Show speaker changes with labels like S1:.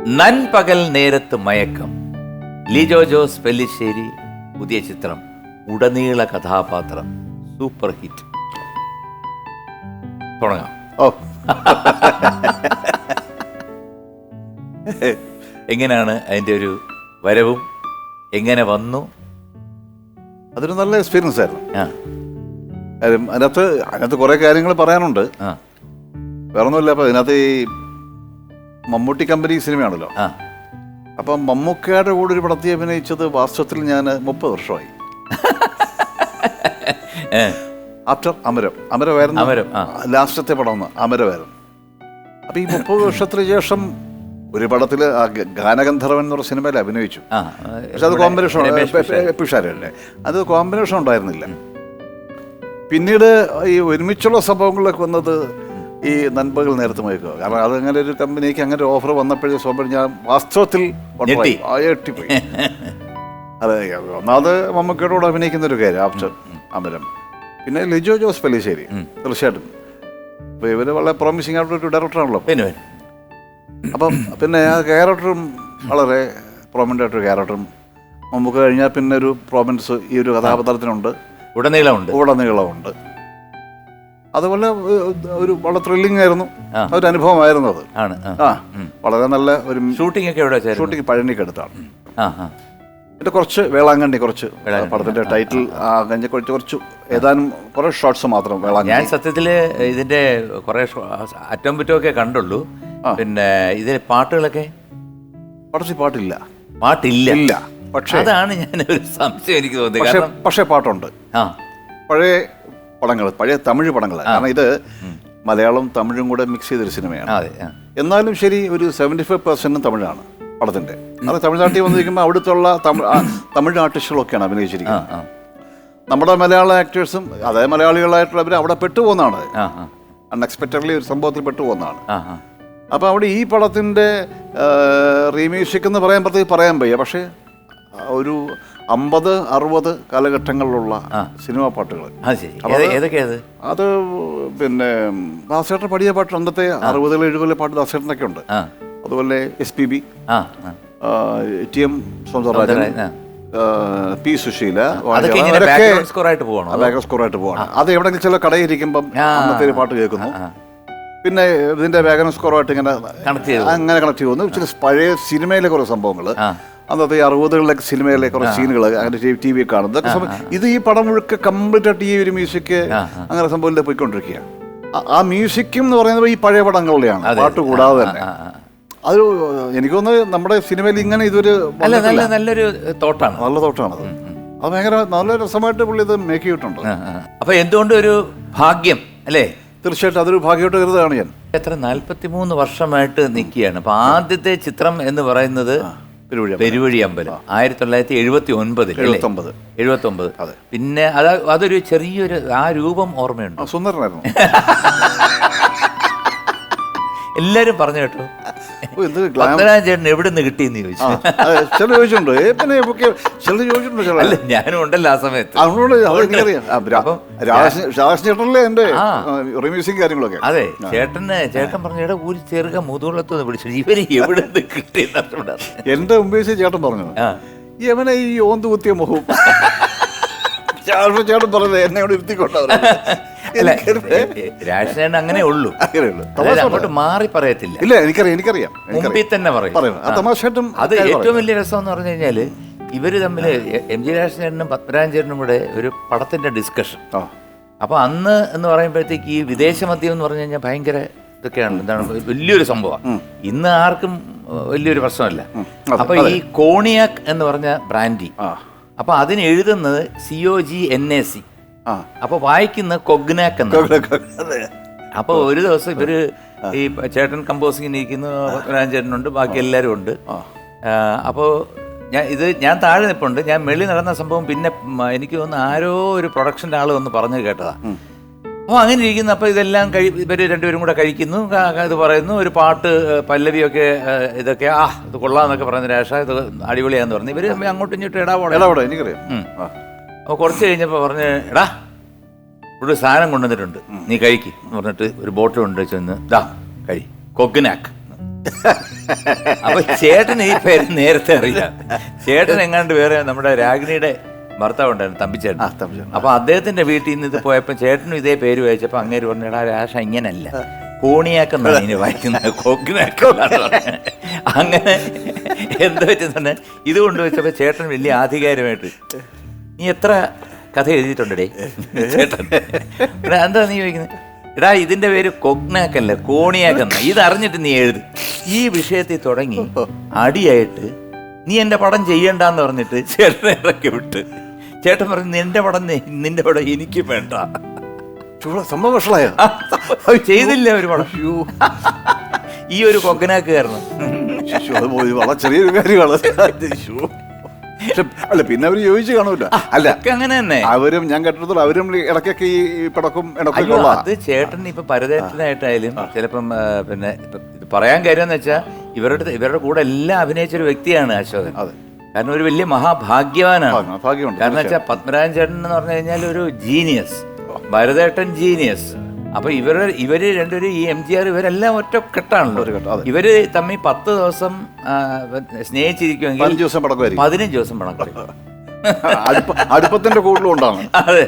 S1: നൻപകൽ നേരത്ത് മയക്കം. ലിജോ ജോസ് പെല്ലിശ്ശേരി പുതിയ ചിത്രം, ഉടനീള കഥാപാത്രം, സൂപ്പർ ഹിറ്റ്. തുടങ്ങാം.
S2: ഓ
S1: എങ്ങനെയാണ് അതിൻ്റെ ഒരു വരവും, എങ്ങനെ വന്നു?
S2: അതൊരു നല്ല എക്സ്പീരിയൻസ് ആയിരുന്നു.
S1: ആ
S2: കാര്യം അതിനകത്ത് കുറേ കാര്യങ്ങൾ പറയാനുണ്ട്.
S1: ആ
S2: വേറെ ഒന്നുമില്ല. അപ്പം ഇതിനകത്ത് ഈ മമ്മൂട്ടി കമ്പനി സിനിമയാണല്ലോ.
S1: ആ
S2: അപ്പം മമ്മൂക്കയുടെ കൂടെ ഒരു പടത്തിൽ അഭിനയിച്ചത് വാസ്തവത്തിൽ ഞാൻ 30 വർഷമായി. ആഫ്റ്റർ അമരമായിരുന്നു ലാസ്റ്റത്തെ പടം, അമരമായിരുന്നു. അപ്പം ഈ 30 വർഷത്തിന് ശേഷം ഒരു പടത്തിൽ ഗാനഗന്ധർവൻ എന്ന് പറഞ്ഞ സിനിമയിൽ അഭിനയിച്ചു. പക്ഷെ അത് കോമ്പിനേഷൻ പിഷാരല്ലേ, അത് കോമ്പിനേഷൻ ഉണ്ടായിരുന്നില്ല. പിന്നീട് ഈ ഒരുമിച്ചുള്ള സംഭവങ്ങളിലൊക്കെ വന്നത് ഈ നൻപകൽ നേരത്ത് മയക്കുക. കാരണം അതങ്ങനെ ഒരു കമ്പനിക്ക് അങ്ങനെ ഒരു ഓഫർ വന്നപ്പോഴേ സ്വന്തം ഞാൻ വാസ്തവത്തിൽ ഞെട്ടിപ്പോയി. അതെ, ഒന്നാമത് മമ്മൂക്കയോട് അഭിനയിക്കുന്ന ഒരു കാര്യം ആഫ്റ്റർ അമരം. പിന്നെ ലിജോ ജോസ് പെല്ലിശ്ശേരി തീർച്ചയായിട്ടും. അപ്പോൾ ഇവർ വളരെ പ്രോമിസിംഗ് ആയിട്ടൊരു ഡയറക്ടറാണല്ലോ. അപ്പം പിന്നെ ആ ക്യാരക്ടറും വളരെ പ്രോമിനൻ്റ് ആയിട്ടൊരു ക്യാരക്ടറും മമ്മൂക്ക കഴിഞ്ഞാൽ പിന്നെ ഒരു പ്രോമിനൻസ് ഈ ഒരു കഥാപാത്രത്തിനുണ്ട്, ഉടനീളമുണ്ട്. അതുപോലെ ഒരു വളരെ ത്രില്ലിംഗ് ആയിരുന്നു, ഒരു അനുഭവമായിരുന്നു അത്. വളരെ നല്ല ഒരു ഷൂട്ടിംഗ് പഴനിക്കടുത്താണ്. പിന്നെ കുറച്ച് വേളാങ്കണ്ണി, കുറച്ച് പടത്തിന്റെ ടൈറ്റിൽ കുറച്ച് ഏതാനും കുറെ ഷോർട്സ് മാത്രം വേളാങ്കണ്ണി.
S1: ഞാൻ സത്യത്തിൽ ഇതിന്റെ കുറെ അറ്റം പറ്റമൊക്കെ കണ്ടുള്ളൂ. പിന്നെ ഇതിൽ പാട്ടുകളൊക്കെ പാട്ടില്ല. പക്ഷേ അതാണ് ഞാൻ ഒരു സംശയം എനിക്ക് തോന്നിയത്.
S2: പക്ഷേ പാട്ടുണ്ട്. പഴയ പടങ്ങൾ, പഴയ തമിഴ് പടങ്ങൾ. കാരണം ഇത് മലയാളം തമിഴും കൂടെ മിക്സ് ചെയ്തൊരു സിനിമയാണ്. എന്നാലും ശരി, ഒരു 75% തമിഴാണ് പടത്തിന്റെ. അത് തമിഴ്നാട്ടിൽ വന്നിരിക്കുമ്പോൾ അവിടുത്തെ തമിഴ് ആർട്ടിസ്റ്റുകളൊക്കെയാണ് അഭിനയിച്ചിരിക്കുന്നത്. നമ്മുടെ മലയാള ആക്ടേഴ്സും അതേ മലയാളികളായിട്ടുള്ളവർ അവിടെ പെട്ടുപോകുന്നതാണ്. അൺഎക്സ്പെക്റ്റഡ്ലി ഒരു സംഭവത്തിൽ പെട്ടുപോകുന്നതാണ്. അപ്പോൾ അവിടെ ഈ പടത്തിന്റെ റീമ്യൂസിക് എന്ന് പറയാൻ വയ്യ. പക്ഷേ ഒരു 50-60 കാലഘട്ടങ്ങളിലുള്ള സിനിമാ പാട്ടുകൾ. അത് പിന്നെ ദാസേട്ടൻ പാടിയ പാട്ട്, അന്നത്തെ 60-70 പാട്ട് ദാസേട്ടനൊക്കെ ഉണ്ട്. അതുപോലെ SPB, TM Soundararajan, P Susheela, background സ്കോറായിട്ട് പോവാണ്. അത് എവിടെയെങ്കിലും ചില കടയിരിക്കുമ്പം അന്നത്തെ പാട്ട് കേൾക്കുന്നു. പിന്നെ ഇതിന്റെ ബാക്ക്ഗ്രൗണ്ട് സ്കോറായിട്ട് ഇങ്ങനെ കണക്ട് ചെയ്യുന്നു. ചില പഴയ സിനിമയിലെ കുറേ സംഭവങ്ങൾ, അന്നത്തെ 60കളിലൊക്കെ സിനിമയിലെ കുറച്ച് സീനുകൾ അങ്ങനെ TV കാണുന്നത്. ഇത് ഈ പടം മുഴുക്ക കംപ്ലീറ്റ് ആയിട്ട് ഈ ഒരു മ്യൂസിക് അങ്ങനെ സംഭവം പോയിക്കൊണ്ടിരിക്കുക. ആ മ്യൂസിക്കും എന്ന് പറയുന്നത് ഈ പഴയ പടങ്ങളുടെയാണ്, പാട്ട് കൂടാതെ തന്നെ. അത് എനിക്ക് തോന്നുന്നത് നമ്മുടെ സിനിമയിൽ ഇങ്ങനെ ഇതൊരു
S1: നല്ലൊരു തോട്ടാണ്.
S2: നല്ല തോട്ടാണത്. അത് ഭയങ്കര നല്ല രസമായിട്ട് പുള്ളി ഇത് മേക്ക് ചെയ്തിട്ടുണ്ട്.
S1: അപ്പൊ എന്തുകൊണ്ട് ഒരു ഭാഗ്യം അല്ലേ?
S2: തീർച്ചയായിട്ടും അതൊരു ഭാഗ്യമായിട്ട് കരുതാണ് ഞാൻ.
S1: എത്ര 43 വർഷമായിട്ട് നിൽക്കുകയാണ്. അപ്പൊ ആദ്യത്തെ ചിത്രം എന്ന് പറയുന്നത് പെരുവഴി അമ്പലം 1979. പിന്നെ അതൊരു ചെറിയൊരു ആ രൂപം ഓർമ്മയുണ്ട്.
S2: സുന്ദരനായിരുന്നു.
S1: എല്ലാരും പറഞ്ഞു കേട്ടോ, ചേട്ടൻ എവിടെ നിന്ന് കിട്ടിയെന്ന് ചോദിച്ചു. അല്ല, ഞാനും ഉണ്ടല്ലോ ആ സമയത്ത്. അതെ, ചേട്ടൻ പറഞ്ഞു, എടാ ഒരു ചെറുക മുതുകുളത്തുനിന്ന് വിളിച്ചു, ഇവര് എവിടെ നിന്ന് കിട്ടിയെന്ന്.
S2: എന്റെ മുമ്പേ ചേട്ടൻ പറഞ്ഞു, യവനെ ഈ ഓന്ത് കുത്തിയ മുഖവും. ചേട്ടൻ പറഞ്ഞത് എന്നെ ഇവിടെ ഇരുത്തിക്കൊണ്ടാവും.
S1: രാജേഷ് അങ്ങനെ ഉള്ളൂ, അങ്ങോട്ട് മാറി പറയത്തില്ല.
S2: ഇല്ല, എനിക്കറിയാം.
S1: മുമ്പിൽ തന്നെ പറയും. അത് ഏറ്റവും വലിയ രസം എന്ന് പറഞ്ഞു കഴിഞ്ഞാല് ഇവര് തമ്മിൽ MG രാജേഷനും പത്മരാജൻ ചേട്ടനും കൂടെ ഒരു പടത്തിന്റെ ഡിസ്കഷൻ. അപ്പൊ അന്ന് എന്ന് പറയുമ്പോഴത്തേക്ക് ഈ വിദേശ മദ്യം എന്ന് പറഞ്ഞു കഴിഞ്ഞാൽ ഭയങ്കര ഇതൊക്കെയാണ്, എന്താണ് വലിയൊരു സംഭവം. ഇന്ന് ആർക്കും വലിയൊരു പ്രശ്നമല്ല. അപ്പൊ ഈ കോണിയാക് എന്ന് പറഞ്ഞ ബ്രാൻഡി, അപ്പൊ അതിന് എഴുതുന്നത് COGNAC, അപ്പൊ വായിക്കുന്ന കൊഗ്നാക്ക് എന്നാണ്. അപ്പൊ ഒരു ദിവസം ഇവര് ഈ ചേട്ടൻ കമ്പോസിങ്ങിന് ഇരിക്കുന്നു, പത്മനാഭൻ ചേട്ടനുണ്ട്, ബാക്കി എല്ലാവരും ഉണ്ട്. അപ്പോൾ ഞാൻ താഴെ നിൽപ്പുണ്ട്. ഞാൻ മെളി നടന്ന സംഭവം പിന്നെ എനിക്ക് തോന്നുന്നു ആരോ ഒരു പ്രൊഡക്ഷൻ്റെ ആൾ വന്ന് പറഞ്ഞു കേട്ടതാ. അപ്പോൾ അങ്ങനെ ഇരിക്കുന്നു. അപ്പോൾ ഇതെല്ലാം ഇവർ രണ്ടുപേരും കൂടെ കഴിക്കുന്നു, ഇത് പറയുന്നു, ഒരു പാട്ട് പല്ലവിയൊക്കെ ഇതൊക്കെ ഇത് കൊള്ളാന്നൊക്കെ പറയുന്ന രാഷ, ഇത് അടിപൊളിയാന്ന് പറഞ്ഞു. ഇവർ അങ്ങോട്ടും ഇങ്ങോട്ടും ഇടാപോടെ എനിക്കറിയാം. അപ്പോൾ കുറച്ച് കഴിഞ്ഞപ്പോൾ പറഞ്ഞ്, എടാ ഒരു സാധനം കൊണ്ടുവന്നിട്ടുണ്ട്, നീ കഴിക്ക് എന്ന് പറഞ്ഞിട്ട് ഒരു ബോട്ടിൽ കൊണ്ട് ചെന്ന് ദാ കഴി, കൊഗ്നാക്ക്. അപ്പൊ ചേട്ടൻ ഈ പേര് നേരത്തെ അറിയാം. ചേട്ടൻ എങ്ങാണ്ട് വേറെ നമ്മുടെ രാഗിണിയുടെ ഭർത്താവ് ഉണ്ടായിരുന്നു, തമ്പിച്ചേട്ടൻ. അപ്പൊ അദ്ദേഹത്തിന്റെ വീട്ടിൽ നിന്ന് ഇത് പോയപ്പോ ചേട്ടനും ഇതേ പേര് വായിച്ചപ്പോ അങ്ങേര് പറഞ്ഞാ രാഷ ഇങ്ങനല്ല, കോണിയാക്കെന്നാണ് ഇനി വായിക്കുന്നത്, കൊക്കിനാക്കെന്നാണ്. അങ്ങനെ എന്താ വെച്ചെന്നെ ഇത് കൊണ്ടുവച്ചപ്പോ ചേട്ടൻ വലിയ ആധികാരികമായിട്ട് നീ എത്ര കഥ എഴുതിയിട്ടുണ്ടേ ചേട്ടൻ, എന്താ നീ ചോദിക്കുന്നത്? എടാ ഇതിന്റെ പേര് കൊഗ്നാക്കല്ല, കോണിയാക്കെന്ന, ഇതറിഞ്ഞിട്ട് നീ എഴുതി. ഈ വിഷയത്തിൽ തുടങ്ങി അടിയായിട്ട് നീ എന്റെ പടം ചെയ്യണ്ടെന്ന് പറഞ്ഞിട്ട് ചേട്ടനെ ഇറക്കി വിട്ട്. ചേട്ടൻ പറഞ്ഞു നിന്റെ പടം എനിക്ക് വേണ്ട. ചെയ്തില്ല ഒരു പടം. ഈ ഒരു കൊഗ്നാക്ക് കാരണം.
S2: ചെറിയൊരു കാര്യമാണ്. അല്ല പിന്നെ അവര് ചോദിച്ചു കാണൂല. അല്ല
S1: അങ്ങനെ തന്നെ
S2: അവരും, ഞാൻ കേട്ടിടത്തോളം അവരും ഇടയ്ക്കൊക്കെ ഈ പടക്കും
S1: അത് ചേട്ടൻ ഇപ്പൊ പരദേട്ടനായിട്ടായാലും ചിലപ്പം പിന്നെ ഇത് പറയാൻ കാര്യം എന്ന് വെച്ചാൽ ഇവരുടെ കൂടെ എല്ലാം അഭിനയിച്ചൊരു വ്യക്തിയാണ് അശോകൻ. കാരണം ഒരു വലിയ മഹാഭാഗ്യവാനാണ്. കാരണം വെച്ചാൽ പത്മരാജൻ ചേട്ടൻ എന്ന് പറഞ്ഞു കഴിഞ്ഞാൽ ഒരു ജീനിയസ്, ഭരതേട്ടൻ ജീനിയസ്. അപ്പൊ ഇവര് രണ്ടുപേരും ഈ MGR ഇവരെല്ലാം ഒറ്റ കെട്ടാണല്ലോ. ഇവര് തമ്മിൽ 10 ദിവസം സ്നേഹിച്ചിരിക്കുമെങ്കിൽ 15 ദിവസം പടം
S2: അടുപ്പത്തിന്റെ കൂടുതലും ഉണ്ടാണ്.
S1: അതെ.